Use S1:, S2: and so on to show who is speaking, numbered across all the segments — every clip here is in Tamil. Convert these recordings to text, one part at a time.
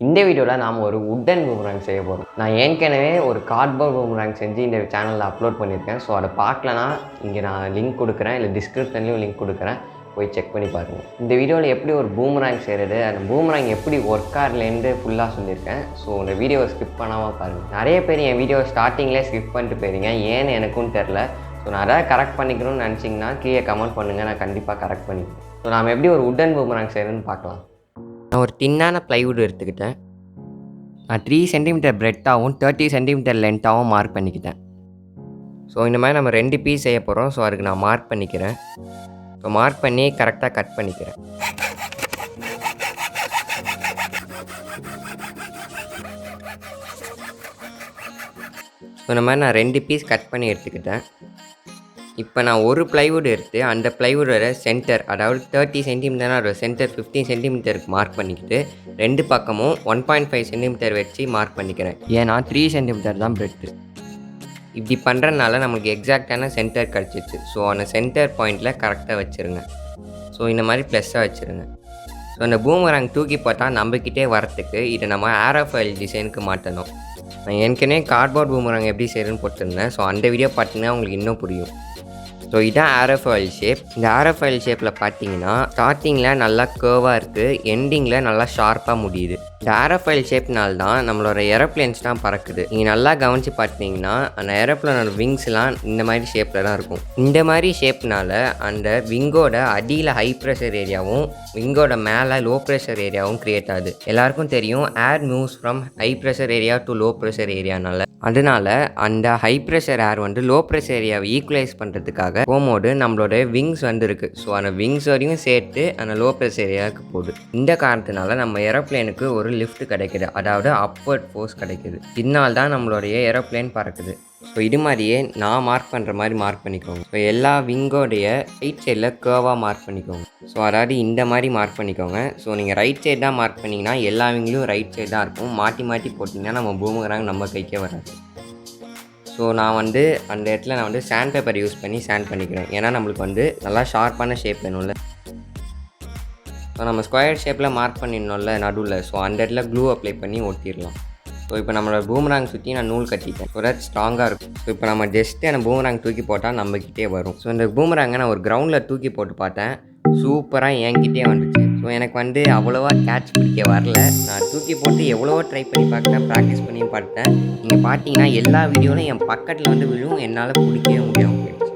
S1: இந்த வீடியோவில் நாம் ஒரு வுடன் பூமராங் செய்ய போகிறோம். நான் ஏற்கனவே ஒரு கார்ட்போர்ட் பூமராங் செஞ்சு இந்த சேனலில் அப்லோட் பண்ணியிருக்கேன். ஸோ அதை பார்க்கலனா இங்கே நான் லிங்க் கொடுக்குறேன், இல்லை டிஸ்கிரிப்ஷன்லேயும் லிங்க் கொடுக்குறேன், போய் செக் பண்ணி பாருங்கள். இந்த வீடியோவில் எப்படி ஒரு பூமராங் செய்கிறது, அந்த பூமராங் எப்படி ஒர்க் ஆகலேருந்து ஃபுல்லாக சொல்லியிருக்கேன். ஸோ இந்த வீடியோவை ஸ்கிப் பண்ணாமல் பாருங்கள். நிறைய பேர் என் வீடியோ ஸ்டார்டிங்லேயே ஸ்கிப் பண்ணிட்டு போயிருங்க, ஏன்னு எனக்கும் தெரில. ஸோ நான் அதை கரெக்ட் பண்ணிக்கணும்னு நினச்சிங்கன்னா கீழே கமெண்ட் பண்ணுங்கள், நான் கண்டிப்பாக கரெக்ட் பண்ணிக்கிறேன். ஸோ நாம் எப்படி ஒரு வுடன் பூமராங் செய்கிறதுன்னு பார்க்கலாம். நான் ஒரு தின்னான ப்ளைவுட் எடுத்துக்கிட்டேன். நான் 3 சென்டிமீட்டர் பிரெட்டாகவும் 30 சென்டிமீட்டர் லென்த்தாகவும் மார்க் பண்ணிக்கிட்டேன். ஸோ இந்த மாதிரி நம்ம 2 பீஸ் செய்ய போகிறோம். ஸோ அதுக்கு நான் மார்க் பண்ணிக்கிறேன். ஸோ மார்க் பண்ணி கரெக்டாக கட் பண்ணிக்கிறேன். ஸோ இந்த மாதிரி நான் 2 பீஸ் கட் பண்ணி எடுத்துக்கிட்டேன். இப்போ நான் ஒரு ப்ளைவுட் எடுத்து அந்த ப்ளைவுடோட சென்டர், அதாவது 30 சென்டிமீட்டர்னா அதோட சென்டர் 15 சென்டிமீட்டருக்கு மார்க் பண்ணிக்கிட்டு 2 பக்கமும் 1.5 சென்டிமீட்டர் வச்சு மார்க் பண்ணிக்கிறேன். ஏன்னா 3 சென்டிமீட்டர் தான் பிரெட்டு. இப்படி பண்ணுறதுனால நம்மளுக்கு எக்ஸாக்டான சென்டர் கிடச்சிச்சு. ஸோ அந்த சென்டர் பாயிண்டில் கரெக்டாக வச்சுருங்க. ஸோ இந்த மாதிரி ப்ளஸ்ஸாக வச்சுருங்க. ஸோ அந்த பூமராங் தூக்கி போட்டால் நம்மக்கிட்டே வரத்துக்கு இதை நம்ம ஏரோஃபாயில் டிசைனுக்கு மாற்றணும். நான் ஏற்கனவே கார்ட்போர்ட் பூமராங் எப்படி செய்யணும்னு போட்டிருந்தேன். ஸோ அந்த வீடியோ பார்த்தீங்கன்னா உங்களுக்கு இன்னும் புரியும். ஸோ இதான் ஏரோஃபாயில் ஷேப். இந்த ஏரோஃபாயில் ஷேப்பில் பார்த்தீங்கன்னா ஸ்டார்டிங்கில் நல்லா கேர்வாக இருக்குது, எண்டிங்கில் நல்லா ஷார்ப்பாக முடியுது. இந்த ஏரோஃபாயில் ஷேப்னால தான் நம்மளோட ஏரோப்ளேன்ஸ் தான் பறக்குது. நீங்கள் நல்லா கவனித்து பார்த்தீங்கன்னா அந்த ஏரோப்ளேனோட விங்ஸ்லாம் இந்த மாதிரி ஷேப்பில் தான் இருக்கும். இந்த மாதிரி ஷேப்னால அந்த விங்கோட அடியில் ஹை ப்ரெஷர் ஏரியாவும் விங்கோட மேலே லோ ப்ரெஷர் ஏரியாவும் க்ரியேட் ஆகுது. எல்லாருக்கும் தெரியும், air moves from high pressure area to low pressure ஏரியானால. அதனால அந்த high pressure air low pressure ஏரியாவை ஈக்குவலைஸ் பண்ணுறதுக்காக போகும்போது நம்மளோட விங்ஸ் இருக்குது. ஸோ அந்த விங்ஸ் வரையும் சேர்த்து அந்த லோ ப்ரெஷர் ஏரியாவுக்கு போகுது. இந்த காரணத்தினால நம்ம ஏரோப்ளேனுக்கு ஒரு லிஃப்ட் கிடைக்குது, அதாவது அப்வர்ட் ஃபோர்ஸ் கிடைக்குது. இதனால தான் நம்மளுடைய ஏரோப்ளேன் பறக்குது. ஸோ இது மாதிரியே நான் மார்க் பண்ணுற மாதிரி மார்க் பண்ணிக்கோங்க. ஸோ எல்லா விங்கோடைய ரைட் சைடில் கேர்வாக மார்க் பண்ணிக்கோங்க. ஸோ அதாவது இந்த மாதிரி மார்க் பண்ணிக்கோங்க. ஸோ நீங்கள் ரைட் சைடு தான் மார்க் பண்ணிங்கன்னா எல்லா விங்லையும் ரைட் சைடு தான் இருக்கும். மாற்றி மாற்றி போட்டிங்கன்னா நம்ம பூமராங் நம்ம கைக்கே வராது. ஸோ நான் அந்த இடத்துல நான் சாண்ட் பேப்பர் யூஸ் பண்ணி சாண்ட் பண்ணிக்கிறேன். ஏன்னா நம்மளுக்கு நல்லா ஷார்ப்பான ஷேப் வேணும்ல. ஸோ நம்ம ஸ்கொயர் ஷேப்பில் மார்க் பண்ணிடணும்ல நடுவில். ஸோ அந்த இடத்துல க்ளூ அப்ளை பண்ணி ஒட்டிடலாம். ஸோ இப்போ நம்மளோட பூமராங் சுற்றி நான் நூல் கட்டிட்டேன். ஸோ தட் ஸ்ட்ராங்காக இருக்கும். ஸோ இப்போ நம்ம ஜஸ்ட்டு அந்த பூமராங் தூக்கி போட்டால் நம்மக்கிட்டே வரும். ஸோ இந்த பூமராங்கை நான் ஒரு கிரவுண்டில் தூக்கி போட்டு பார்த்தேன். சூப்பராக என்கிட்டே வந்துச்சு. ஸோ எனக்கு அவ்வளோவா கேட்ச் பிடிக்க வரல. நான் தூக்கி போட்டு எவ்வளவோ ட்ரை பண்ணி பார்த்தேன், ப்ராக்டிஸ் பண்ணி பார்த்தேன். நீங்கள் பார்த்தீங்கன்னா எல்லா வீடியோவிலும் என் பக்கத்தில் விழும், என்னால் பிடிக்கவே முடியாமல் போயிடுச்சு.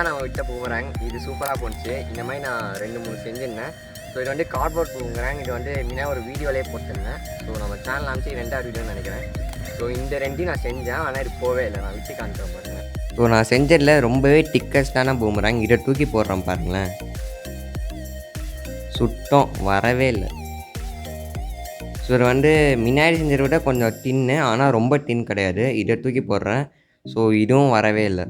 S1: நான் விட்ட பூமராங் இது சூப்பராக போச்சு. இந்த மாதிரி நான் 2-3 செஞ்சுருந்தேன். ஸோ இது கார்ட்போர்ட் பூமராங். இது முன்னே ஒரு வீடியோலேயே போட்டிருந்தேன். ஸோ நம்ம சேனல் அமைச்சு 2வது வீடியோன்னு நினைக்கிறேன். ஸோ இந்த 2 நான் செஞ்சேன், ஆனால் இது போவே இல்லை. நான் விட்டு காமிக்கிறேன் பாருங்கள். ஸோ நான் செஞ்சதில் ரொம்பவே திக்கஸ்டான பூமராங். இதை தூக்கி போடுறேன் பாருங்களேன், சுத்தம் வரவே இல்லை. ஸோ இது முன்னாடி செஞ்சதை விட கொஞ்சம் டின்னு, ஆனால் ரொம்ப டின் கிடையாது. இதை தூக்கி போடுறேன். ஸோ இதுவும் வரவே இல்லை.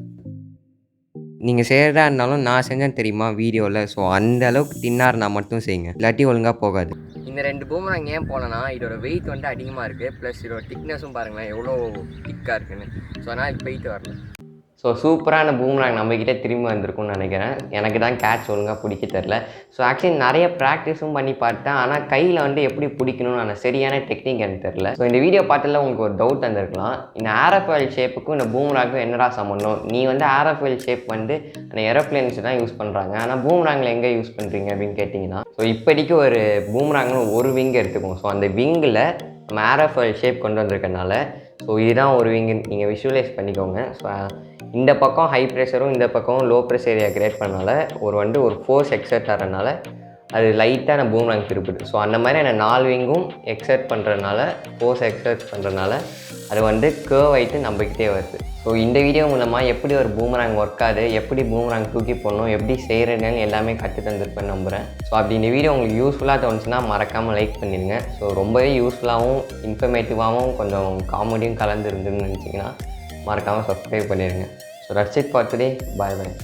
S1: நீங்கள் செய்கிறதா இருந்தாலும் நான் செஞ்சேன் தெரியுமா வீடியோவில். ஸோ அந்த அளவுக்கு தின்னாக இருந்தால் மட்டும் செய்யுங்க, இல்லாட்டி ஒழுங்காக போகாது. இந்த 2 பூமராங் ஏன் போனேன்னா, இதோட வெயிட் அதிகமாக இருக்குது. ப்ளஸ் இதோட திக்னஸும் பாருங்களேன் எவ்வளோ திக்காக இருக்குன்னு. ஸோ அதனால் இது வெயிட் வரல. ஸோ சூப்பரான பூமராங் நம்மக்கிட்ட திரும்பி வந்திருக்கும்னு நினைக்கிறேன். எனக்கு தான் கேட்ச் ஒழுங்காக பிடிக்க தெரில. ஸோ ஆக்சுவலி நிறைய ப்ராக்டிஸும் பண்ணி பார்த்தேன், ஆனால் கையில் எப்படி பிடிக்கணும்னு அந்த சரியான டெக்னிக் எனக்கு தெரில. ஸோ இந்த வீடியோ பார்த்துல உங்களுக்கு ஒரு டவுட் வந்திருக்கலாம், இந்த ஏரோஃபாயில் ஷேப்புக்கும் இந்த பூமராங்கும் என்னடா சம்மந்தம்? நீ ஏரோஃபாயில் ஷேப் அந்த ஏரோப்ளேன்ஸ் தான் யூஸ் பண்ணுறாங்க, ஆனால் பூமராங்கில் எங்கே யூஸ் பண்ணுறீங்க அப்படின்னு கேட்டிங்கன்னா, ஸோ இப்போதைக்கு ஒரு பூமராங்கில் ஒரு விங் எடுத்துக்குவோம். ஸோ அந்த விங்கில் நம்ம ஏரோஃபாயில் ஷேப் கொண்டு வந்திருக்கனால ஸோ இதுதான் ஒரு விங்கு, நீங்கள் விஷுவலைஸ் பண்ணிக்கோங்க. ஸோ இந்த பக்கம் ஹை ப்ரெஷரும் இந்த பக்கம் லோ ப்ரெஷர் ஏரியா கிரியேட் பண்ணனால ஒரு ஃபோர்ஸ் எக்ஸர்ட் ஆகிறனால அது லைட்டாக நான் பூமராங் திருப்புது. ஸோ அந்த மாதிரி நான் 4 விங்கும் எக்ஸர்ட் பண்ணுறதுனால, ஃபோர்ஸ் எக்ஸர்ட் பண்ணுறதுனால அது வந்து கர்வ் ஆகிட்டு நம்மக்கிட்டே வருது. ஸோ இந்த வீடியோ மூலமாக எப்படி ஒரு பூமராங் ஒர்க் ஆகுது, எப்படி பூமராங் தூக்கி போடணும், எப்படி செய்கிறதுன்னு எல்லாமே கற்று தந்துருப்பேன்னு நம்புகிறேன். ஸோ அப்படி இந்த வீடியோ உங்களுக்கு யூஸ்ஃபுல்லாக தோணுச்சுன்னா மறக்காமல் லைக் பண்ணிடுங்க. ஸோ ரொம்பவே யூஸ்ஃபுல்லாகவும் இன்ஃபர்மேட்டிவாகவும் கொஞ்சம் காமெடியும் கலந்து இருந்துன்னு நினச்சிங்கன்னா மறக்காமல் சப்ஸ்கிரைப் பண்ணிடுங்க. So that's it for today. Bye bye.